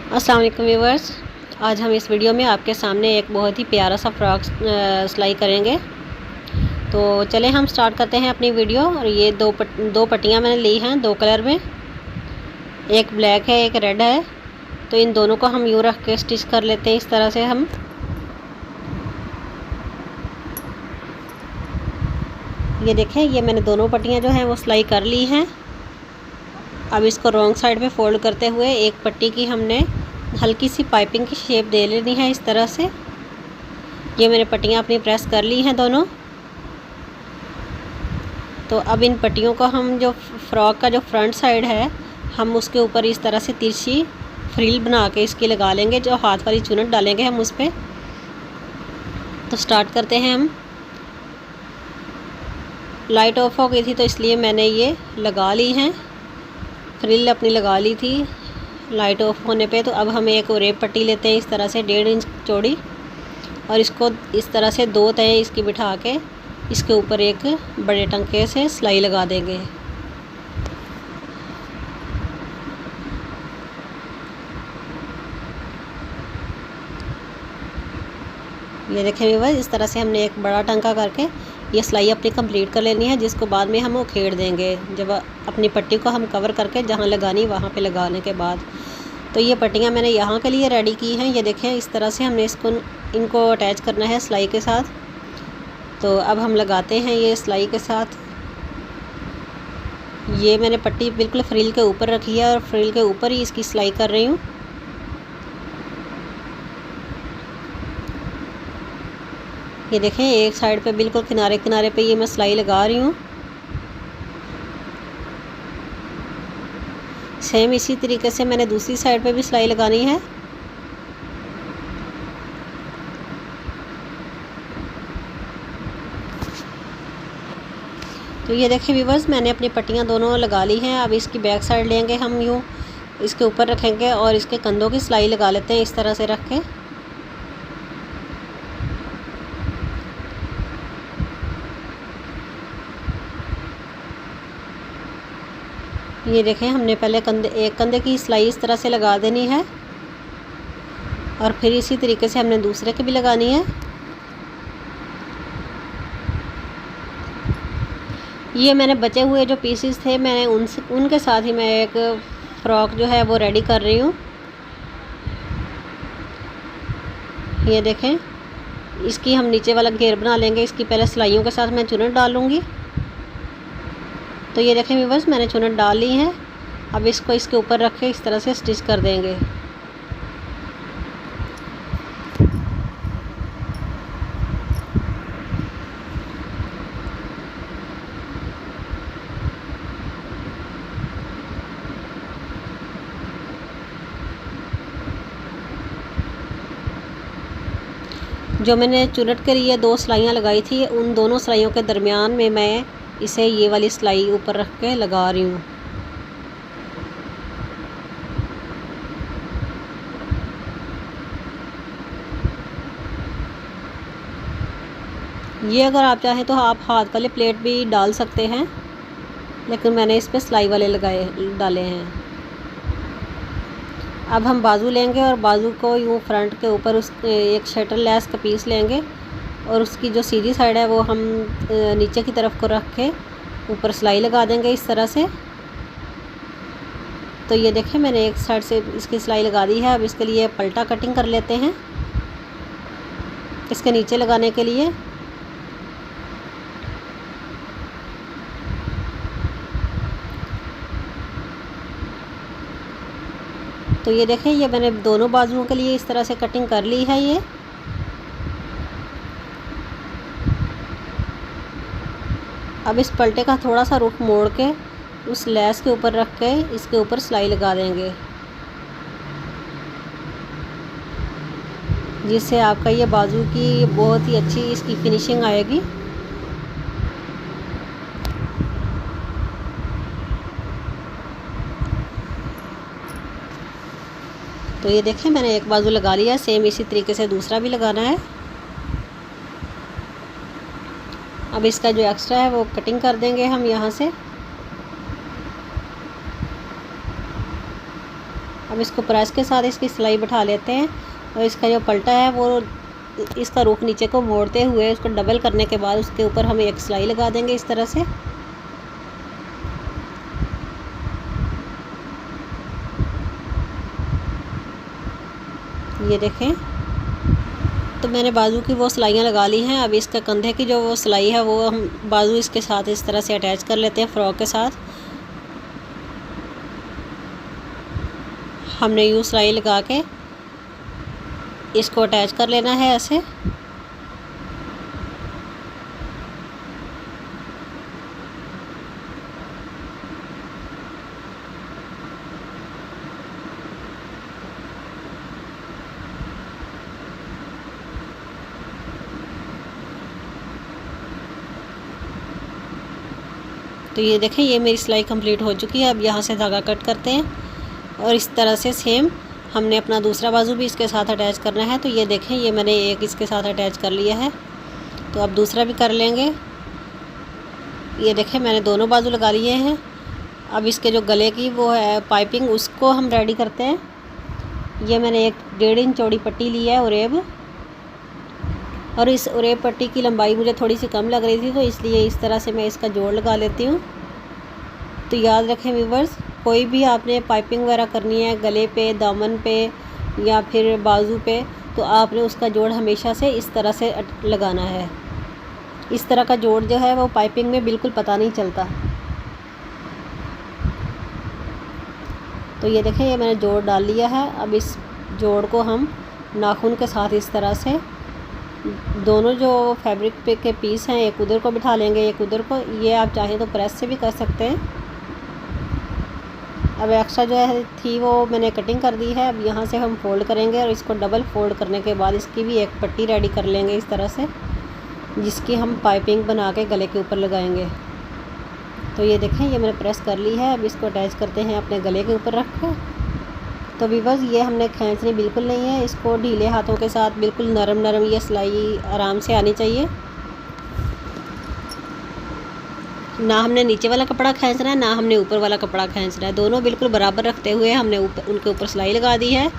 अस्सलाम वालेकुम व्यूअर्स। आज हम इस वीडियो में आपके सामने एक बहुत ही प्यारा सा फ्रॉक सिलाई करेंगे। तो चलें हम स्टार्ट करते हैं अपनी वीडियो। और ये दो पट्टियाँ मैंने ली हैं, दो कलर में, एक ब्लैक है एक रेड है। तो इन दोनों को हम यूँ रख के स्टिच कर लेते हैं इस तरह से। हम ये देखें, ये मैंने दोनों पट्टियाँ जो हैं वो सिलाई कर ली हैं। अब इसको रॉन्ग साइड पे फोल्ड करते हुए एक पट्टी की हमने हल्की सी पाइपिंग की शेप दे लेनी है इस तरह से। ये मैंने पट्टियाँ अपनी प्रेस कर ली हैं दोनों। तो अब इन पट्टियों को हम जो फ्रॉक का जो फ्रंट साइड है, हम उसके ऊपर इस तरह से तिरछी फ्रिल बना के इसकी लगा लेंगे। जो हाथ वाली चुनट डालेंगे हम उस पर। तो स्टार्ट करते हैं हम। लाइट ऑफ हो गई थी तो इसलिए मैंने ये लगा ली हैं, फ्रिल अपनी लगा ली थी लाइट ऑफ होने पे। तो अब हम एक और एक पट्टी लेते हैं इस तरह से 1.5 इंच चौड़ी, और इसको इस तरह से दो तय इसकी बिठा के इसके ऊपर एक बड़े टंके से सिलाई लगा देंगे। ये देखें व्यूअर्स, इस तरह से हमने एक बड़ा टंका करके ये सिलाई अपनी कंप्लीट कर लेनी है, जिसको बाद में हम उखेड़ देंगे जब अपनी पट्टी को हम कवर करके जहाँ लगानी वहाँ पे लगाने के बाद। तो ये पट्टियाँ मैंने यहाँ के लिए रेडी की हैं। ये देखें, इस तरह से हमने इनको अटैच करना है सिलाई के साथ। तो अब हम लगाते हैं ये सिलाई के साथ। ये मैंने पट्टी बिल्कुल फ्रिल के ऊपर रखी है और फ्रिल के ऊपर ही इसकी सिलाई कर रही हूँ। ये देखें, एक साइड पे बिल्कुल किनारे किनारे पे ये मैं सिलाई लगा रही हूँ। सेम इसी तरीके से मैंने दूसरी साइड पे भी सिलाई लगानी है। तो ये देखें व्यूअर्स, मैंने अपनी पट्टियाँ दोनों लगा ली हैं। अब इसकी बैक साइड लेंगे हम, यूँ इसके ऊपर रखेंगे और इसके कंधों की सिलाई लगा लेते हैं इस तरह से रख के। ये देखें, हमने पहले एक कंधे की सिलाई इस तरह से लगा देनी है और फिर इसी तरीके से हमने दूसरे की भी लगानी है। ये मैंने बचे हुए जो पीसेस थे, मैंने उनके साथ ही मैं एक फ़्रॉक जो है वो रेडी कर रही हूँ। ये देखें, इसकी हम नीचे वाला घेर बना लेंगे। इसकी पहले सिलाइयों के साथ मैं चुनट डालूँगी। तो ये देखें व्यूअर्स, मैंने चुनट डाल ली है। अब इसको इसके ऊपर रख के इस तरह से स्टिच कर देंगे। जो मैंने चुनट के लिए दो सिलाइयाँ लगाई थी, उन दोनों सिलाइयों के दरमियान में मैं इसे ये वाली सिलाई ऊपर रख के लगा रही हूँ। ये अगर आप चाहें तो आप हाथ वाले प्लेट भी डाल सकते हैं, लेकिन मैंने इस पर सिलाई वाले डाले हैं। अब हम बाजू लेंगे और बाजू को यूँ फ्रंट के ऊपर उस एक शटर लेस का पीस लेंगे और उसकी जो सीधी साइड है वो हम नीचे की तरफ को रख के ऊपर सिलाई लगा देंगे इस तरह से। तो ये देखें, मैंने एक साइड से इसकी सिलाई लगा दी है। अब इसके लिए पलटा कटिंग कर लेते हैं इसके नीचे लगाने के लिए। तो ये देखें, ये मैंने दोनों बाजुओं के लिए इस तरह से कटिंग कर ली है। ये अब इस पलटे का थोड़ा सा रुख मोड़ के उस लेस के ऊपर रख के इसके ऊपर सिलाई लगा देंगे, जिससे आपका ये बाजू की बहुत ही अच्छी इसकी फिनिशिंग आएगी। तो ये देखें, मैंने एक बाजू लगा लिया है। सेम इसी तरीके से दूसरा भी लगाना है। अब इसका जो एक्स्ट्रा है वो कटिंग कर देंगे हम यहाँ से। अब अब इसको प्रेस के साथ इसकी सिलाई बैठा लेते हैं और इसका जो पलटा है वो इसका रुख नीचे को मोड़ते हुए उसको डबल करने के बाद उसके ऊपर हम एक सिलाई लगा देंगे इस तरह से। ये देखें, तो मैंने बाजू की वो सिलाइयाँ लगा ली हैं। अब इसका कंधे की जो वो सिलाई है वो हम बाजू इसके साथ इस तरह से अटैच कर लेते हैं फ्रॉक के साथ। हमने यूँ सिलाई लगा के इसको अटैच कर लेना है ऐसे। तो ये देखें, ये मेरी सिलाई कंप्लीट हो चुकी है। अब यहाँ से धागा कट करते हैं और इस तरह से सेम हमने अपना दूसरा बाजू भी इसके साथ अटैच करना है। तो ये देखें, ये मैंने एक इसके साथ अटैच कर लिया है। तो अब दूसरा भी कर लेंगे। ये देखें, मैंने दोनों बाजू लगा लिए हैं। अब इसके जो गले की वो है पाइपिंग, उसको हम रेडी करते हैं। ये मैंने एक 1.5 इंच चौड़ी पट्टी ली है उरेब, और इस उरेब पट्टी की लंबाई मुझे थोड़ी सी कम लग रही थी, तो इसलिए इस तरह से मैं इसका जोड़ लगा लेती हूँ। तो याद रखें व्यूअर्स, कोई भी आपने पाइपिंग वगैरह करनी है गले पे, दामन पे या फिर बाजू पे, तो आपने उसका जोड़ हमेशा से इस तरह से लगाना है। इस तरह का जोड़ जो है वो पाइपिंग में बिल्कुल पता नहीं चलता। तो ये देखें, ये मैंने जोड़ डाल लिया है। अब इस जोड़ को हम नाखून के साथ इस तरह से दोनों जो फैब्रिक पे के पीस हैं, एक उधर को बिठा लेंगे, एक उधर को। ये आप चाहें तो प्रेस से भी कर सकते हैं। अब एक्स्ट्रा जो है थी वो मैंने कटिंग कर दी है। अब यहाँ से हम फोल्ड करेंगे और इसको डबल फोल्ड करने के बाद इसकी भी एक पट्टी रेडी कर लेंगे इस तरह से, जिसकी हम पाइपिंग बना के गले के ऊपर लगाएंगे। तो ये देखें, ये मैंने प्रेस कर ली है। अब इसको अटैच करते हैं अपने गले के ऊपर रख कर। तो व्यूअर्स, ये हमने खींचनी बिल्कुल नहीं है, इसको ढीले हाथों के साथ बिल्कुल नरम नरम ये सिलाई आराम से आनी चाहिए। ना हमने नीचे वाला कपड़ा खींचना है, ना हमने ऊपर वाला कपड़ा खींचना है। दोनों बिल्कुल बराबर रखते हुए हमने उनके ऊपर सिलाई लगा दी है।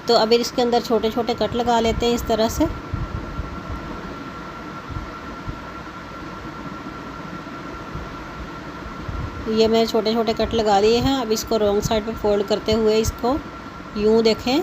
तो अब इसके अंदर छोटे छोटे कट लगा लेते हैं इस तरह से। ये मैंने छोटे छोटे कट लगा दिए हैं। अब इसको रॉन्ग साइड पे फोल्ड करते हुए इसको यूँ देखें,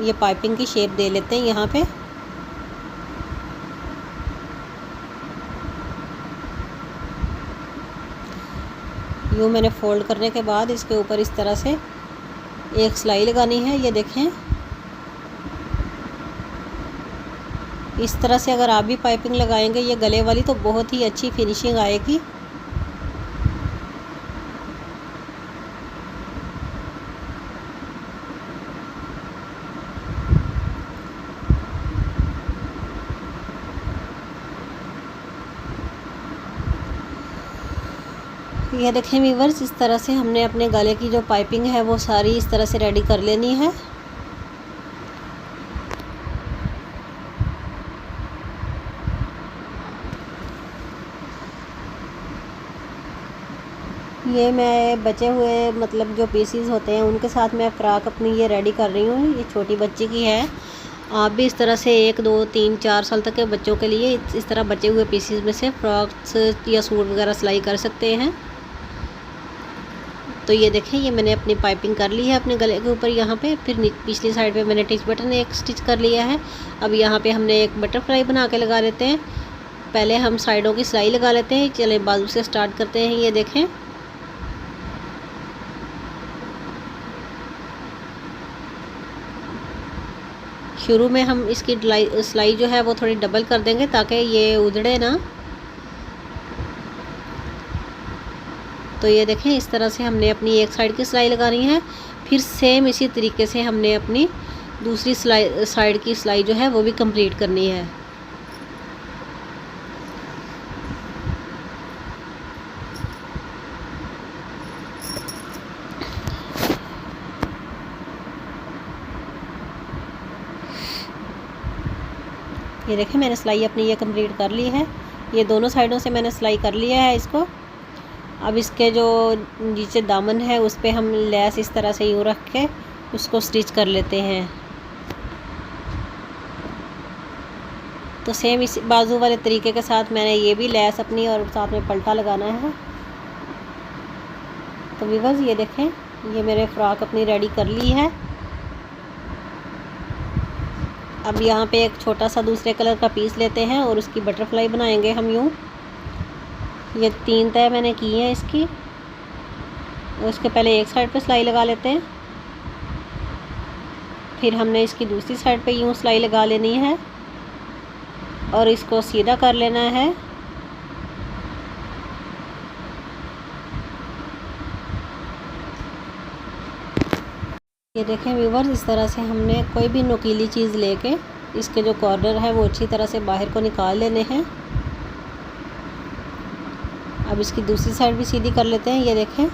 ये पाइपिंग की शेप दे लेते हैं यहाँ पे। यूँ मैंने फोल्ड करने के बाद इसके ऊपर इस तरह से एक सिलाई लगानी है। ये देखें, इस तरह से अगर आप भी पाइपिंग लगाएंगे ये गले वाली, तो बहुत ही अच्छी फिनिशिंग आएगी। ये देखें व्यूअर्स, इस तरह से हमने अपने गले की जो पाइपिंग है वो सारी इस तरह से रेडी कर लेनी है। ये मैं बचे हुए मतलब जो पीसीज होते हैं उनके साथ मैं फ़्रॉक अपनी ये रेडी कर रही हूँ। ये छोटी बच्ची की है। आप भी इस तरह से 1, 2, 3, 4 साल तक के बच्चों के लिए इस तरह बचे हुए पीसीज में से फ्रॉक्स या सूट वगैरह सिलाई कर सकते हैं। तो ये देखें, ये मैंने अपनी पाइपिंग कर ली है अपने गले के ऊपर यहाँ पे। फिर पिछली साइड पे मैंने टिच बटन एक स्टिच कर लिया है। अब यहाँ पे हमने एक बटरफ्लाई बना के लगा लेते हैं। पहले हम साइडों की सिलाई लगा लेते हैं। चले बाजू से स्टार्ट करते हैं। ये देखें, शुरू में हम इसकी सिलाई जो है वो थोड़ी डबल कर देंगे ताकि ये उधड़े ना। तो ये देखें, इस तरह से हमने अपनी एक साइड की सिलाई लगानी है। फिर सेम इसी तरीके से हमने अपनी दूसरी साइड की सिलाई जो है वो भी कंप्लीट करनी है। ये देखें, मैंने सिलाई अपनी ये कंप्लीट कर ली है। ये दोनों साइडों से मैंने सिलाई कर लिया है इसको। अब इसके जो नीचे दामन है उस पर हम लेस इस तरह से यूँ रख के उसको स्टिच कर लेते हैं। तो सेम इस बाजू वाले तरीके के साथ मैंने ये भी लेस अपनी और साथ में पल्टा लगाना है। तो व्यूअर्स ये देखें, ये मेरे फ्रॉक अपनी रेडी कर ली है। अब यहाँ पे एक छोटा सा दूसरे कलर का पीस लेते हैं और उसकी बटरफ्लाई बनाएंगे हम यूँ। ये 3 तय मैंने की हैं इसकी। उसके पहले एक साइड पे सिलाई लगा लेते हैं, फिर हमने इसकी दूसरी साइड पे यूँ सिलाई लगा लेनी है और इसको सीधा कर लेना है। ये देखें व्यूअर्स, इस तरह से हमने कोई भी नुकीली चीज़ लेके इसके जो कॉर्नर है वो अच्छी तरह से बाहर को निकाल लेने हैं। अब इसकी दूसरी साइड भी सीधी कर लेते हैं। ये देखें,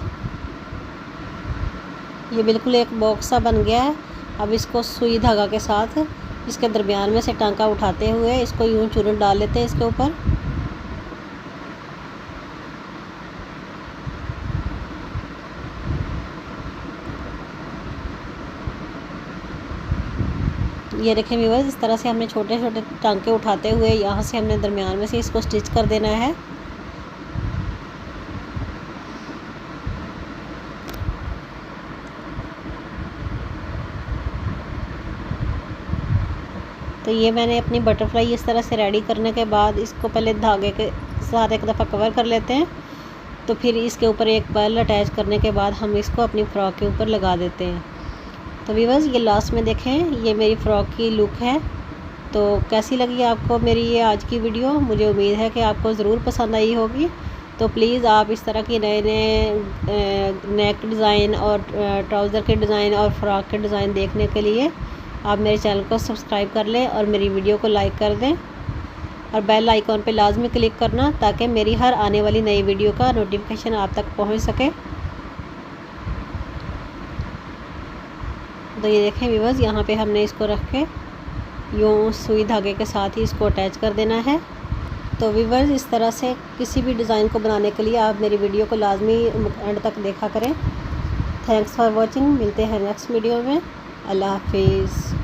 ये बिल्कुल एक बॉक्स सा बन गया है। अब इसको सुई धागा के साथ इसके दरमियान में से टांका उठाते हुए इसको यूं चूरन डाल लेते हैं इसके ऊपर। ये देखें व्यूअर्स, इस तरह से हमने छोटे छोटे टांके उठाते हुए यहाँ से हमने दरमियान में से इसको स्टिच कर देना है। तो ये मैंने अपनी बटरफ्लाई इस तरह से रेडी करने के बाद इसको पहले धागे के साथ एक दफ़ा कवर कर लेते हैं। तो फिर इसके ऊपर एक पर्ल अटैच करने के बाद हम इसको अपनी फ़्रॉक के ऊपर लगा देते हैं। तो व्यूअर्स ये लास्ट में देखें, ये मेरी फ़्रॉक की लुक है। तो कैसी लगी आपको मेरी ये आज की वीडियो? मुझे उम्मीद है कि आपको ज़रूर पसंद आई होगी। तो प्लीज़ आप इस तरह की नए नए नेक डिज़ाइन और ट्राउज़र के डिज़ाइन और फ़्रॉक के डिज़ाइन देखने के लिए आप मेरे चैनल को सब्सक्राइब कर लें और मेरी वीडियो को लाइक कर दें और बेल आइकॉन पे लाजमी क्लिक करना ताकि मेरी हर आने वाली नई वीडियो का नोटिफिकेशन आप तक पहुंच सके। तो ये देखें व्यूअर्स, यहाँ पे हमने इसको रख के यूँ सुई धागे के साथ ही इसको अटैच कर देना है। तो व्यूअर्स इस तरह से किसी भी डिज़ाइन को बनाने के लिए आप मेरी वीडियो को लाजमी एंड तक देखा करें। Thanks for watching. मिलते हैं नेक्स्ट वीडियो में। अल्लाह हाफिज़।